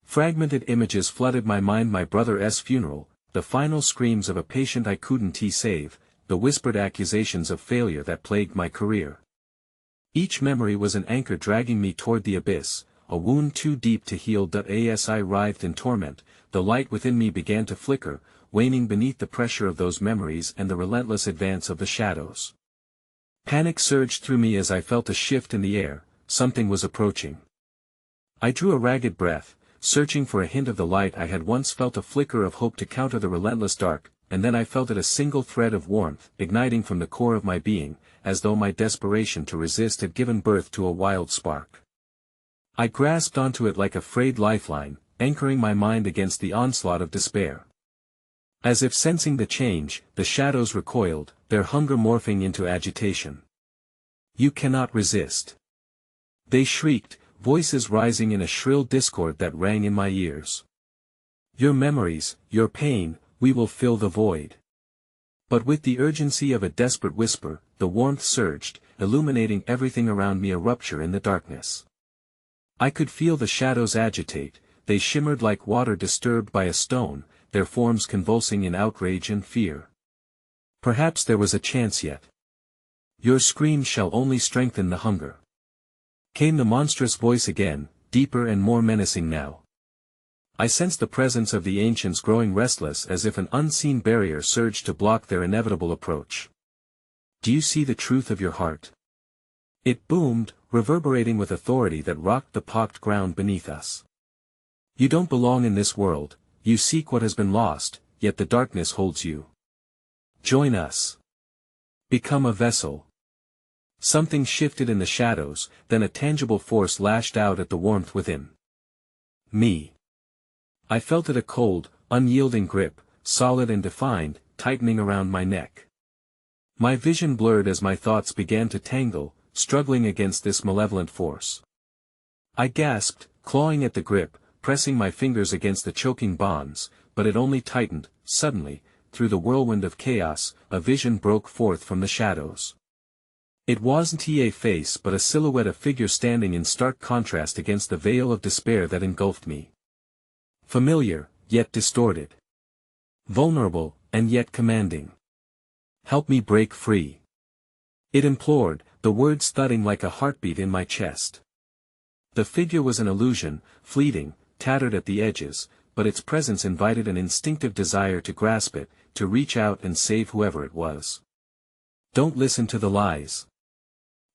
Fragmented images flooded my mind: my brother's funeral, the final screams of a patient I couldn't save, the whispered accusations of failure that plagued my career. Each memory was an anchor dragging me toward the abyss, a wound too deep to heal. As I writhed in torment, the light within me began to flicker, waning beneath the pressure of those memories and the relentless advance of the shadows. Panic surged through me as I felt a shift in the air. Something was approaching. I drew a ragged breath, searching for a hint of the light. I had once felt a flicker of hope to counter the relentless dark, and then I felt it, a single thread of warmth, igniting from the core of my being, as though my desperation to resist had given birth to a wild spark. I grasped onto it like a frayed lifeline, anchoring my mind against the onslaught of despair. As if sensing the change, the shadows recoiled, their hunger morphing into agitation. You cannot resist. They shrieked, voices rising in a shrill discord that rang in my ears. Your memories, your pain, we will fill the void. But with the urgency of a desperate whisper, the warmth surged, illuminating everything around me, a rupture in the darkness. I could feel the shadows agitate, they shimmered like water disturbed by a stone, their forms convulsing in outrage and fear. Perhaps there was a chance yet. Your scream shall only strengthen the hunger. Came the monstrous voice again, deeper and more menacing now. I sensed the presence of the ancients growing restless, as if an unseen barrier surged to block their inevitable approach. Do you see the truth of your heart? It boomed, reverberating with authority that rocked the pocked ground beneath us. You don't belong in this world, you seek what has been lost, yet the darkness holds you. Join us. Become a vessel. Something shifted in the shadows, then a tangible force lashed out at the warmth within. Me. I felt it, a cold, unyielding grip, solid and defined, tightening around my neck. My vision blurred as my thoughts began to tangle, struggling against this malevolent force. I gasped, clawing at the grip, pressing my fingers against the choking bonds, but it only tightened. Suddenly, through the whirlwind of chaos, a vision broke forth from the shadows. It wasn't a face but a silhouette, a figure standing in stark contrast against the veil of despair that engulfed me. Familiar, yet distorted. Vulnerable, and yet commanding. Help me break free. It implored, the words thudding like a heartbeat in my chest. The figure was an illusion, fleeting, tattered at the edges, but its presence invited an instinctive desire to grasp it, to reach out and save whoever it was. Don't listen to the lies.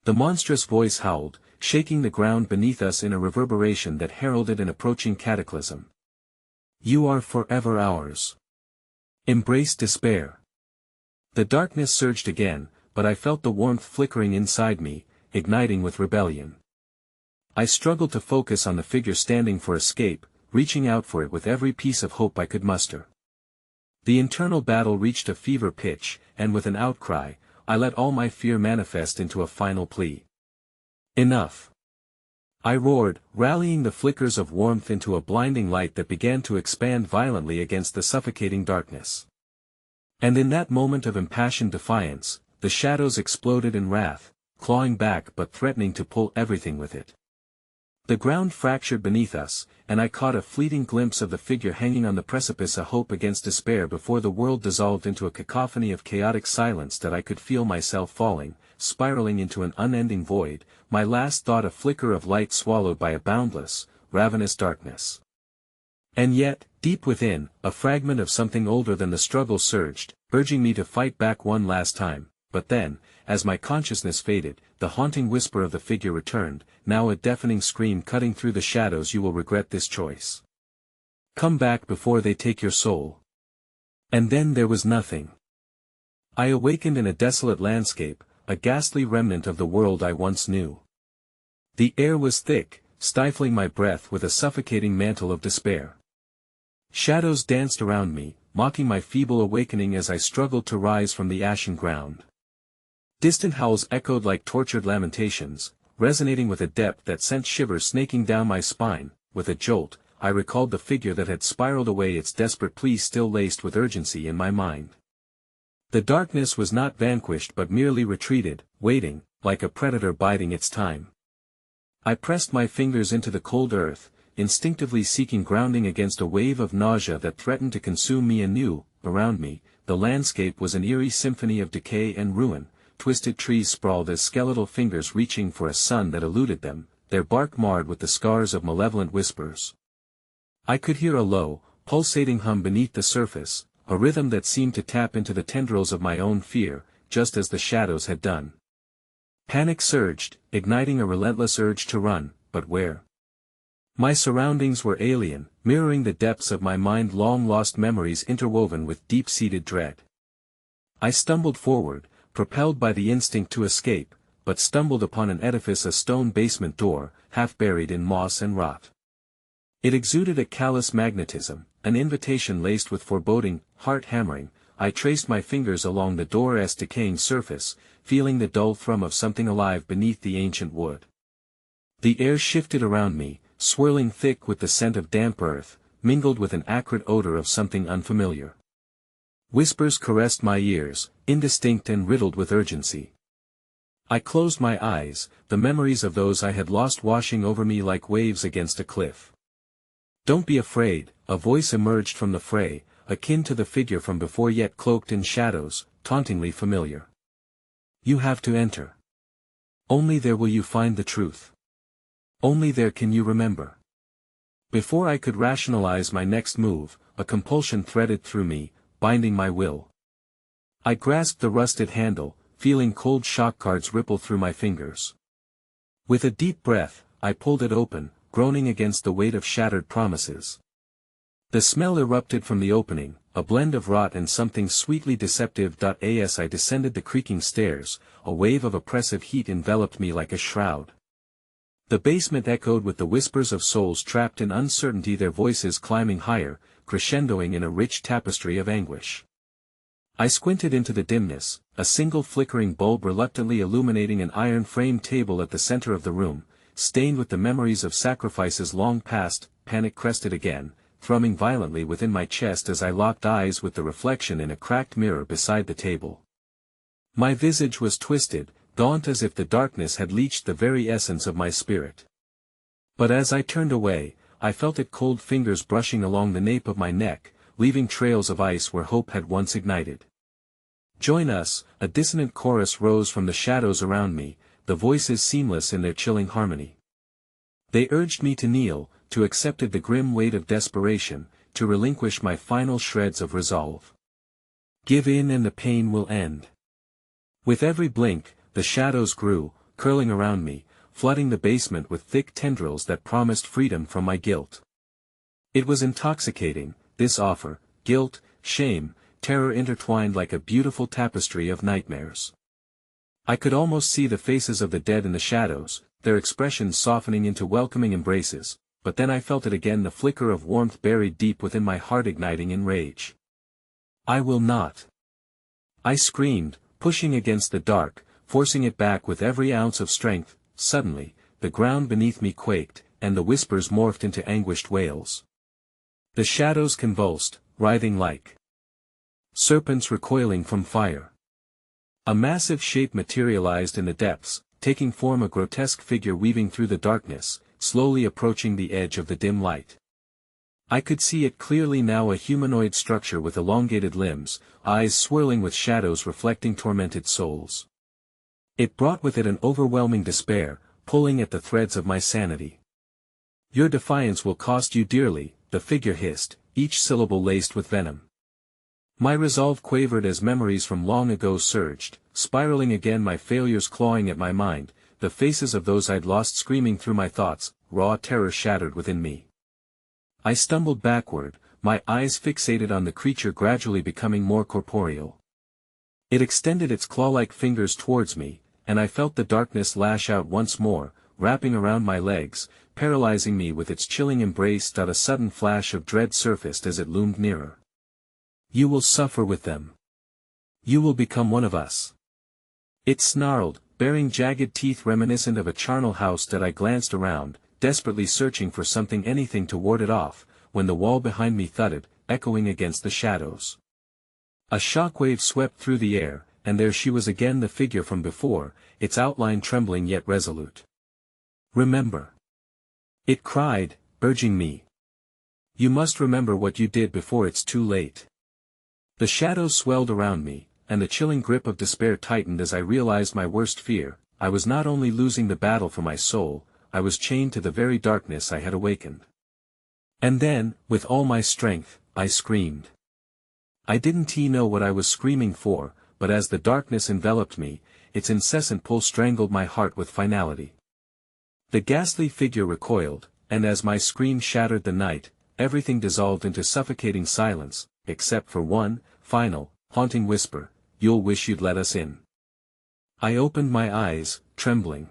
The monstrous voice howled, shaking the ground beneath us in a reverberation that heralded an approaching cataclysm. You are forever ours. Embrace despair. The darkness surged again, but I felt the warmth flickering inside me, igniting with rebellion. I struggled to focus on the figure standing for escape, reaching out for it with every piece of hope I could muster. The internal battle reached a fever pitch, and with an outcry, I let all my fear manifest into a final plea. Enough. I roared, rallying the flickers of warmth into a blinding light that began to expand violently against the suffocating darkness. And in that moment of impassioned defiance, the shadows exploded in wrath, clawing back but threatening to pull everything with it. The ground fractured beneath us, and I caught a fleeting glimpse of the figure hanging on the precipice, a hope against despair before the world dissolved into a cacophony of chaotic silence that I could feel myself falling, spiraling into an unending void, my last thought a flicker of light swallowed by a boundless, ravenous darkness. And yet, deep within, a fragment of something older than the struggle surged, urging me to fight back one last time, but then, as my consciousness faded, the haunting whisper of the figure returned, now a deafening scream cutting through the shadows. You will regret this choice. Come back before they take your soul. And then there was nothing. I awakened in a desolate landscape, a ghastly remnant of the world I once knew. The air was thick, stifling my breath with a suffocating mantle of despair. Shadows danced around me, mocking my feeble awakening as I struggled to rise from the ashen ground. Distant howls echoed like tortured lamentations, resonating with a depth that sent shivers snaking down my spine. With a jolt, I recalled the figure that had spiraled away, its desperate plea still laced with urgency in my mind. The darkness was not vanquished but merely retreated, waiting, like a predator biding its time. I pressed my fingers into the cold earth, instinctively seeking grounding against a wave of nausea that threatened to consume me anew. Around me, the landscape was an eerie symphony of decay and ruin. Twisted trees sprawled as skeletal fingers reaching for a sun that eluded them, their bark marred with the scars of malevolent whispers. I could hear a low, pulsating hum beneath the surface, a rhythm that seemed to tap into the tendrils of my own fear, just as the shadows had done. Panic surged, igniting a relentless urge to run, but where? My surroundings were alien, mirroring the depths of my mind, long-lost memories interwoven with deep-seated dread. I stumbled forward, propelled by the instinct to escape, but stumbled upon an edifice, a stone basement door, half buried in moss and rot. It exuded a callous magnetism, an invitation laced with foreboding. Heart-hammering, I traced my fingers along the door's decaying surface, feeling the dull thrum of something alive beneath the ancient wood. The air shifted around me, swirling thick with the scent of damp earth, mingled with an acrid odor of something unfamiliar. Whispers caressed my ears, indistinct and riddled with urgency. I closed my eyes, the memories of those I had lost washing over me like waves against a cliff. "Don't be afraid," a voice emerged from the fray, akin to the figure from before yet cloaked in shadows, tauntingly familiar. "You have to enter. Only there will you find the truth. Only there can you remember." Before I could rationalize my next move, a compulsion threaded through me, binding my will. I grasped the rusted handle, feeling cold shock cards ripple through my fingers. With a deep breath, I pulled it open, groaning against the weight of shattered promises. The smell erupted from the opening, a blend of rot and something sweetly deceptive. As I descended the creaking stairs, a wave of oppressive heat enveloped me like a shroud. The basement echoed with the whispers of souls trapped in uncertainty, their voices climbing higher, crescendoing in a rich tapestry of anguish. I squinted into the dimness, a single flickering bulb reluctantly illuminating an iron-framed table at the center of the room, stained with the memories of sacrifices long past. Panic crested again, thrumming violently within my chest as I locked eyes with the reflection in a cracked mirror beside the table. My visage was twisted, gaunt, as if the darkness had leached the very essence of my spirit. But as I turned away, I felt its cold fingers brushing along the nape of my neck, leaving trails of ice where hope had once ignited. "Join us," a dissonant chorus rose from the shadows around me, the voices seamless in their chilling harmony. They urged me to kneel, to accept the grim weight of desperation, to relinquish my final shreds of resolve. Give in and the pain will end. With every blink, the shadows grew, curling around me, flooding the basement with thick tendrils that promised freedom from my guilt. It was intoxicating, this offer, guilt, shame, terror intertwined like a beautiful tapestry of nightmares. I could almost see the faces of the dead in the shadows, their expressions softening into welcoming embraces, but then I felt it again, the flicker of warmth buried deep within my heart, igniting in rage. "I will not!" I screamed, pushing against the dark, forcing it back with every ounce of strength. Suddenly, the ground beneath me quaked, and the whispers morphed into anguished wails. The shadows convulsed, writhing like serpents recoiling from fire. A massive shape materialized in the depths, taking form, a grotesque figure weaving through the darkness, slowly approaching the edge of the dim light. I could see it clearly now, a humanoid structure with elongated limbs, eyes swirling with shadows reflecting tormented souls. It brought with it an overwhelming despair, pulling at the threads of my sanity. "Your defiance will cost you dearly," the figure hissed, each syllable laced with venom. My resolve quavered as memories from long ago surged, spiraling again, my failures clawing at my mind, the faces of those I'd lost screaming through my thoughts, raw terror shattered within me. I stumbled backward, my eyes fixated on the creature gradually becoming more corporeal. It extended its claw-like fingers towards me, and I felt the darkness lash out once more, wrapping around my legs, paralyzing me with its chilling embrace. A sudden flash of dread surfaced as it loomed nearer. "You will suffer with them. You will become one of us." It snarled, baring jagged teeth reminiscent of a charnel house. That I glanced around, desperately searching for something, anything to ward it off, when the wall behind me thudded, echoing against the shadows. A shockwave swept through the air, and there she was again, the figure from before, its outline trembling yet resolute. "Remember," it cried, urging me. "You must remember what you did before it's too late." The shadows swelled around me, and the chilling grip of despair tightened as I realized my worst fear. I was not only losing the battle for my soul, I was chained to the very darkness I had awakened. And then, with all my strength, I screamed. I didn't know what I was screaming for, but as the darkness enveloped me, its incessant pull strangled my heart with finality. The ghastly figure recoiled, and as my scream shattered the night, everything dissolved into suffocating silence, except for one final, haunting whisper, "You'll wish you'd let us in." I opened my eyes, trembling.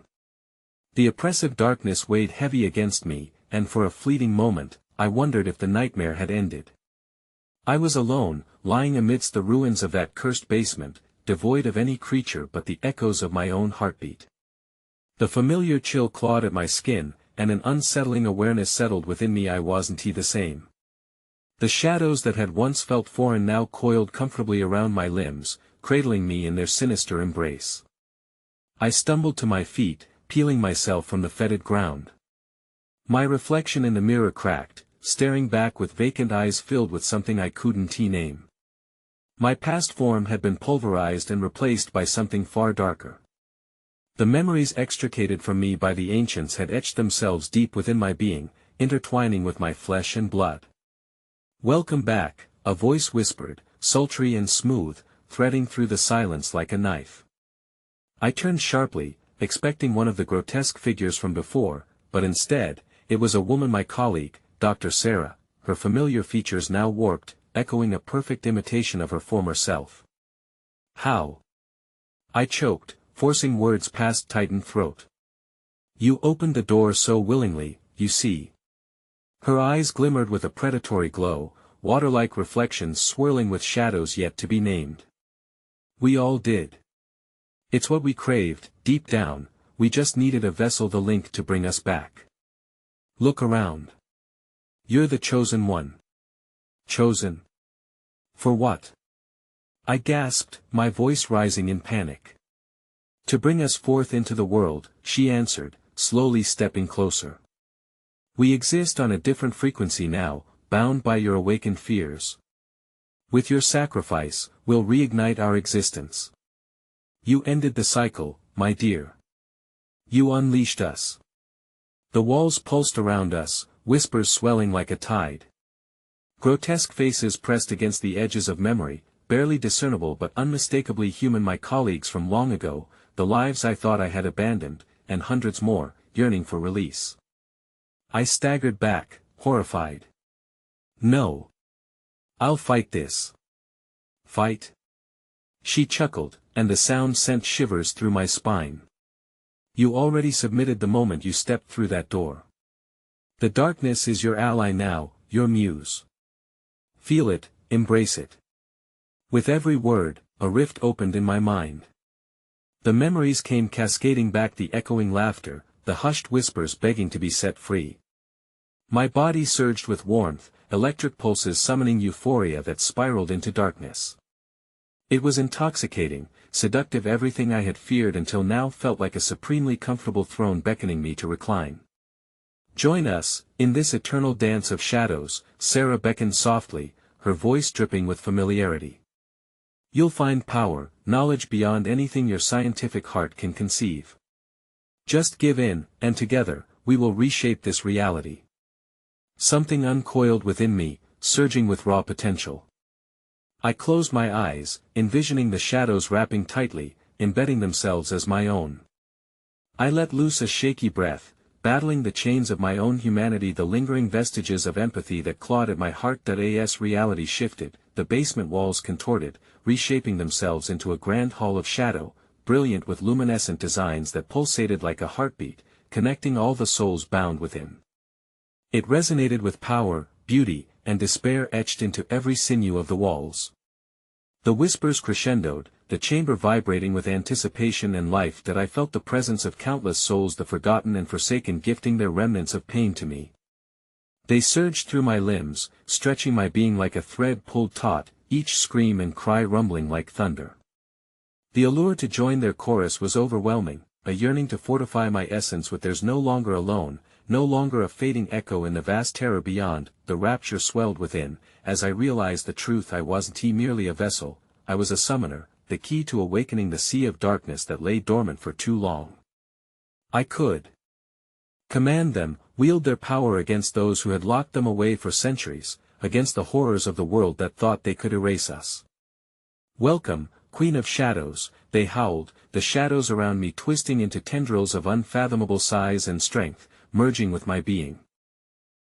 The oppressive darkness weighed heavy against me, and for a fleeting moment, I wondered if the nightmare had ended. I was alone, lying amidst the ruins of that cursed basement, devoid of any creature but the echoes of my own heartbeat. The familiar chill clawed at my skin, and an unsettling awareness settled within me. I wasn't the same. The shadows that had once felt foreign now coiled comfortably around my limbs, cradling me in their sinister embrace. I stumbled to my feet, peeling myself from the fetid ground. My reflection in the mirror cracked, staring back with vacant eyes filled with something I couldn't name. My past form had been pulverized and replaced by something far darker. The memories extricated from me by the ancients had etched themselves deep within my being, intertwining with my flesh and blood. "Welcome back," a voice whispered, sultry and smooth, threading through the silence like a knife. I turned sharply, expecting one of the grotesque figures from before, but instead, it was a woman, my colleague, Dr. Sarah, her familiar features now warped, echoing a perfect imitation of her former self. "How?" I choked, forcing words past tightened throat. "You opened the door so willingly, you see." Her eyes glimmered with a predatory glow, water-like reflections swirling with shadows yet to be named. "We all did. It's what we craved, deep down, we just needed a vessel, the link to bring us back. Look around. You're the chosen one." "Chosen? For what?" I gasped, my voice rising in panic. "To bring us forth into the world," she answered, slowly stepping closer. "We exist on a different frequency now, bound by your awakened fears. With your sacrifice, we'll reignite our existence. You ended the cycle, my dear. You unleashed us." The walls pulsed around us, whispers swelling like a tide. Grotesque faces pressed against the edges of memory, barely discernible but unmistakably human, my colleagues from long ago, the lives I thought I had abandoned, and hundreds more, yearning for release. I staggered back, horrified. "No. I'll fight this." "Fight?" She chuckled, and the sound sent shivers through my spine. "You already submitted the moment you stepped through that door. The darkness is your ally now, your muse. Feel it, embrace it." With every word, a rift opened in my mind. The memories came cascading back, the echoing laughter, the hushed whispers begging to be set free. My body surged with warmth, electric pulses summoning euphoria that spiraled into darkness. It was intoxicating, seductive, everything I had feared until now felt like a supremely comfortable throne beckoning me to recline. "Join us, in this eternal dance of shadows," Sarah beckoned softly, her voice dripping with familiarity. "You'll find power, knowledge beyond anything your scientific heart can conceive. Just give in, and together, we will reshape this reality." Something uncoiled within me, surging with raw potential. I closed my eyes, envisioning the shadows wrapping tightly, embedding themselves as my own. I let loose a shaky breath, battling the chains of my own humanity, the lingering vestiges of empathy that clawed at my heart. As reality shifted, the basement walls contorted, reshaping themselves into a grand hall of shadow, brilliant with luminescent designs that pulsated like a heartbeat, connecting all the souls bound within. It resonated with power, beauty, and despair etched into every sinew of the walls. The whispers crescendoed, the chamber vibrating with anticipation and life, that I felt the presence of countless souls, the forgotten and forsaken, gifting their remnants of pain to me. They surged through my limbs, stretching my being like a thread pulled taut, each scream and cry rumbling like thunder. The allure to join their chorus was overwhelming, a yearning to fortify my essence with theirs. No longer alone, no longer a fading echo in the vast terror beyond. The rapture swelled within, as I realized the truth. I wasn't merely a vessel, I was a summoner, the key to awakening the sea of darkness that lay dormant for too long. I could command them, wield their power against those who had locked them away for centuries, against the horrors of the world that thought they could erase us. "Welcome, Queen of Shadows," they howled, the shadows around me twisting into tendrils of unfathomable size and strength, merging with my being.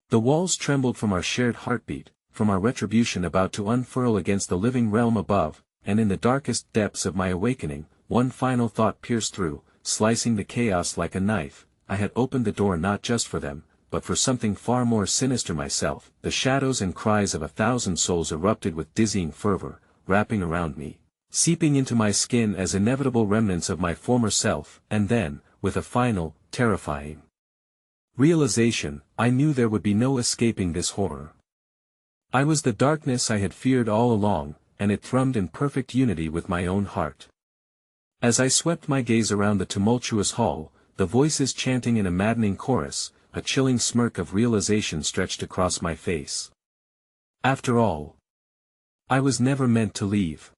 The walls trembled from our shared heartbeat, from our retribution about to unfurl against the living realm above, and in the darkest depths of my awakening, one final thought pierced through, slicing the chaos like a knife. I had opened the door not just for them, but for something far more sinister, myself. The shadows and cries of 1,000 souls erupted with dizzying fervor, wrapping around me, seeping into my skin as inevitable remnants of my former self. And then, with a final, terrifying realization, I knew there would be no escaping this horror. I was the darkness I had feared all along, and it thrummed in perfect unity with my own heart. As I swept my gaze around the tumultuous hall, the voices chanting in a maddening chorus, a chilling smirk of realization stretched across my face. After all, I was never meant to leave.